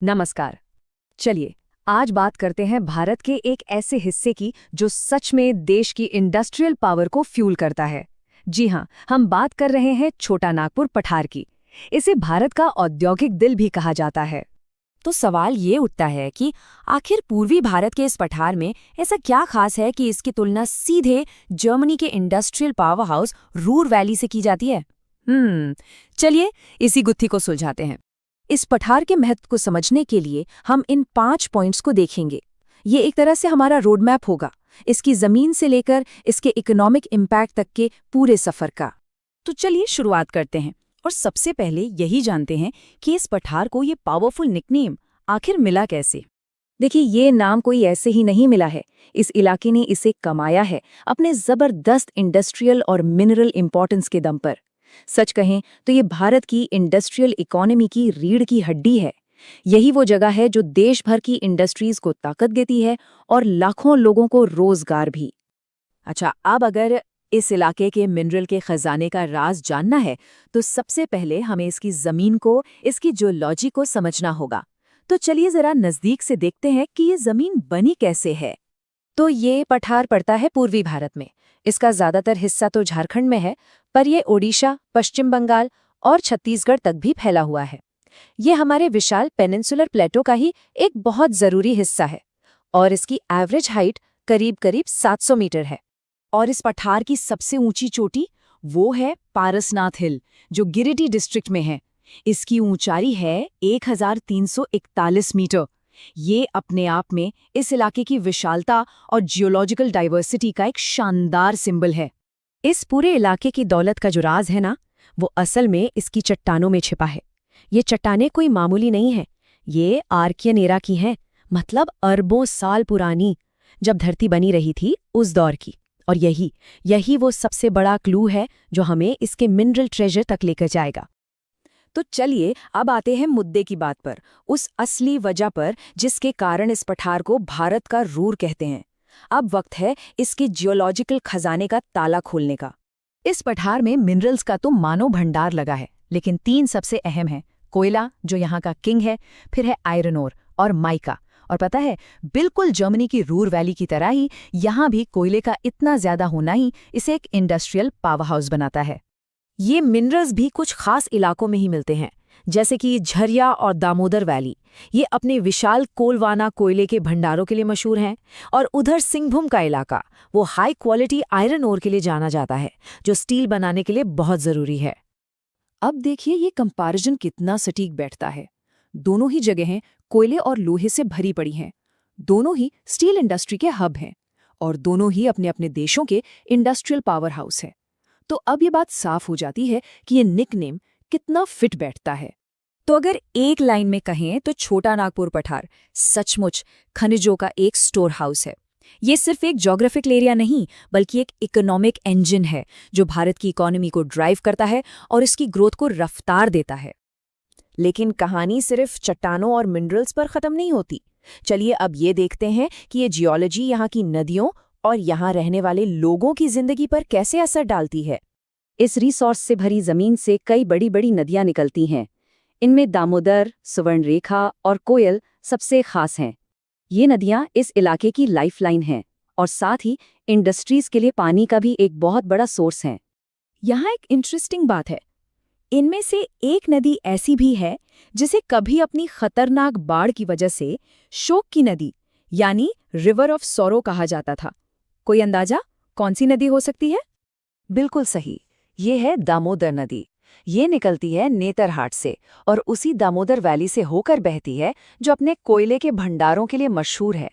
नमस्कार। चलिए आज बात करते हैं भारत के एक ऐसे हिस्से की जो सच में देश की इंडस्ट्रियल पावर को फ्यूल करता है। जी हाँ, हम बात कर रहे हैं छोटा नागपुर पठार की। इसे भारत का औद्योगिक दिल भी कहा जाता है। तो सवाल ये उठता है कि आखिर पूर्वी भारत के इस पठार में ऐसा क्या खास है कि इसकी तुलना सीधे जर्मनी के industrial power house Ruhr valley से की जाती है। चलिए इसी गुत्थी को सुलझाते हैं। इस पठार के महत्व को समझने के लिए हम इन 5 पॉइंट्स को देखेंगे। ये एक तरह से हमारा रोड मैप होगा, इसकी जमीन से लेकर इसके इकोनॉमिक इम्पैक्ट तक के पूरे सफर का। तो चलिए शुरुआत करते हैं और सबसे पहले यही जानते हैं कि इस पठार को ये पावरफुल निकनेम आखिर मिला कैसे। देखिए, ये नाम कोई ऐसे ही नहीं मिला है। इस इलाके ने इसे कमाया है अपने जबरदस्त इंडस्ट्रियल और मिनरल इंपॉर्टेंस के दम पर। सच कहें तो ये भारत की इंडस्ट्रियल इकोनॉमी की रीढ़ की हड्डी है। यही वो जगह है जो देश भर की इंडस्ट्रीज को ताकत देती है और लाखों लोगों को रोजगार भी। अच्छा, अब अगर इस इलाके के मिनरल के खजाने का राज जानना है तो सबसे पहले हमें इसकी जमीन को, इसकी जियोलॉजी को समझना होगा। तो चलिए जरा नजदीक से देखते हैं कि ये जमीन बनी कैसे है। तो ये पठार पड़ता है पूर्वी भारत में। इसका ज्यादातर हिस्सा तो झारखंड में है, पर ये ओडिशा, पश्चिम बंगाल और छत्तीसगढ़ तक भी फैला हुआ है। ये हमारे विशाल पेनिनसुलर प्लेटो का ही एक बहुत जरूरी हिस्सा है और इसकी एवरेज हाइट करीब 700 मीटर है। और इस पठार की सबसे ऊंची चोटी वो है पारसनाथ हिल, जो गिरिडीह डिस्ट्रिक्ट में है। इसकी ऊंचाई है 1341 मीटर। ये अपने आप में इस इलाके की विशालता और जियोलॉजिकल डाइवर्सिटी का एक शानदार सिंबल है। इस पूरे इलाके की दौलत का जो राज है ना, वो असल में इसकी चट्टानों में छिपा है। ये चट्टानें कोई मामूली नहीं है, ये आर्कियन एरा की हैं, मतलब अरबों साल पुरानी, जब धरती बनी रही थी उस दौर की। और यही वो सबसे बड़ा क्लू है जो हमें इसके मिनरल ट्रेजर तक लेकर जाएगा। तो चलिए अब आते हैं मुद्दे की बात पर, उस असली वजह पर जिसके कारण इस पठार को भारत का रूर कहते हैं। अब वक्त है इसके जियोलॉजिकल खजाने का ताला खोलने का। इस पठार में मिनरल्स का तो मानो भंडार लगा है, लेकिन 3 सबसे अहम हैं। कोयला, जो यहाँ का किंग है, फिर है आयरन ओर और माइका। और पता है, बिल्कुल जर्मनी की रूर वैली की तरह ही यहाँ भी कोयले का इतना ज्यादा होना ही इसे एक इंडस्ट्रियल पावर हाउस बनाता है। ये मिनरल्स भी कुछ खास इलाकों में ही मिलते हैं, जैसे कि झरिया और दामोदर वैली। ये अपने विशाल कोलवाना कोयले के भंडारों के लिए मशहूर हैं। और उधर सिंहभूम का इलाका, वो हाई क्वालिटी आयरन ओर के लिए जाना जाता है, जो स्टील बनाने के लिए बहुत ज़रूरी है। अब देखिए ये कंपैरिजन कितना सटीक बैठता है। दोनों ही जगहें कोयले और लोहे से भरी पड़ी हैं, दोनों ही स्टील इंडस्ट्री के हब हैं और दोनों ही अपने अपने देशों के इंडस्ट्रियल पावर हाउस हैं। तो अब ये बात साफ हो जाती है कि ये निकनेम कितना फिट बैठता है। तो अगर एक लाइन में कहें तो छोटा नागपुर पठार सचमुच खनिजों का एक स्टोर हाउस है। ये सिर्फ एक ज्योग्राफिकल एरिया नहीं, बल्कि एक इकोनॉमिक इंजन है जो भारत की इकोनॉमी को ड्राइव करता है और इसकी ग्रोथ को रफ्तार देता है। लेकिन कहानी सिर्फ चट्टानों और मिनरल्स पर खत्म नहीं होती। चलिए अब ये देखते हैं कि ये जियोलॉजी यहाँ की नदियों और यहाँ रहने वाले लोगों की जिंदगी पर कैसे असर डालती है। इस रिसोर्स से भरी जमीन से कई बड़ी बड़ी नदियां निकलती हैं। इनमें दामोदर, सुवर्णरेखा और कोयल सबसे खास हैं। ये नदियां इस इलाके की लाइफलाइन हैं और साथ ही इंडस्ट्रीज के लिए पानी का भी एक बहुत बड़ा सोर्स है। यहाँ एक इंटरेस्टिंग बात है, इनमें से एक नदी ऐसी भी है जिसे कभी अपनी खतरनाक बाढ़ की वजह से शोक की नदी यानी रिवर ऑफ सॉरो कहा जाता था। कोई अंदाजा कौन सी नदी हो सकती है? बिल्कुल सही, ये है दामोदर नदी। ये निकलती है नेतरहाट से और उसी दामोदर वैली से होकर बहती है, जो अपने कोयले के भंडारों के लिए मशहूर है।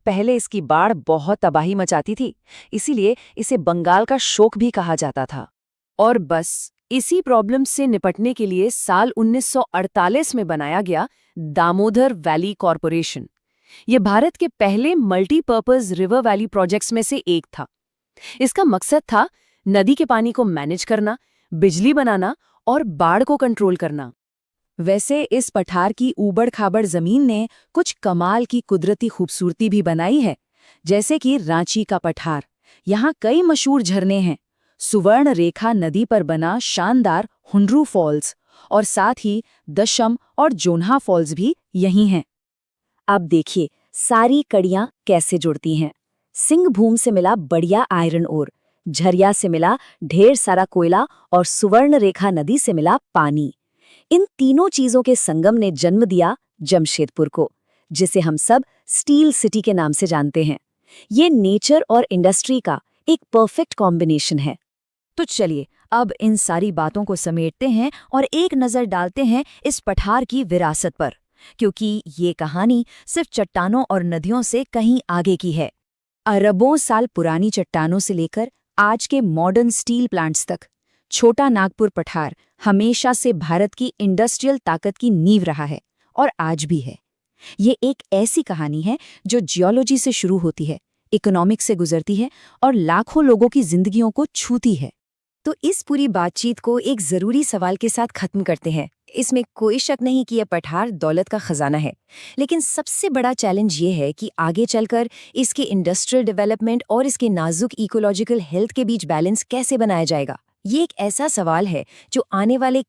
पहले इसकी बाढ़ बहुत तबाही मचाती थी, इसीलिए इसे बंगाल का शोक भी कहा जाता था। और बस इसी प्रॉब्लम से निपटने के लिए साल 1948 में बनाया गया दामोदर वैली कॉरपोरेशन। ये भारत के पहले मल्टीपर्पज रिवर वैली प्रोजेक्ट्स में से एक था। इसका मकसद था नदी के पानी को मैनेज करना, बिजली बनाना और बाढ़ को कंट्रोल करना। वैसे इस पठार की ऊबड़-खाबड़ जमीन ने कुछ कमाल की कुदरती खूबसूरती भी बनाई है, जैसे कि रांची का पठार। यहाँ कई मशहूर झरने हैं। सुवर्ण रेखा नदी पर बना शानदार हुंड्रू फॉल्स और साथ ही दशम और जोन्हा फॉल्स भी यहीं हैं। अब देखिए सारी कड़ियां कैसे जुड़ती हैं। सिंहभूम से मिला बढ़िया आयरन ओर, झरिया से मिला ढेर सारा कोयला और सुवर्ण रेखा नदी से मिला पानी। इन तीनों चीजों के संगम ने जन्म दिया जमशेदपुर को, जिसे हम सब स्टील सिटी के नाम से जानते हैं। ये नेचर और इंडस्ट्री का एक परफेक्ट कॉम्बिनेशन है। तो चलिए अब इन सारी बातों को समेटते हैं और एक नज़र डालते हैं इस पठार की विरासत पर, क्योंकि ये कहानी सिर्फ चट्टानों और नदियों से कहीं आगे की है। अरबों साल पुरानी चट्टानों से लेकर आज के मॉडर्न स्टील प्लांट्स तक, छोटा नागपुर पठार हमेशा से भारत की इंडस्ट्रियल ताकत की नींव रहा है और आज भी है। ये एक ऐसी कहानी है जो जियोलॉजी से शुरू होती है, इकोनॉमिक्स से गुजरती है और लाखों लोगों की जिंदगियों को छूती है। तो इस पूरी बातचीत को एक जरूरी सवाल के साथ खत्म करते हैं। इसमें कोई शक नहीं कि यह पठार दौलत का खजाना है, लेकिन सबसे बड़ा चैलेंज ये है कि आगे चलकर इसके इंडस्ट्रियल डेवलपमेंट और इसके नाजुक इकोलॉजिकल हेल्थ के बीच बैलेंस कैसे बनाया जाएगा। ये एक ऐसा सवाल है जो आने वाले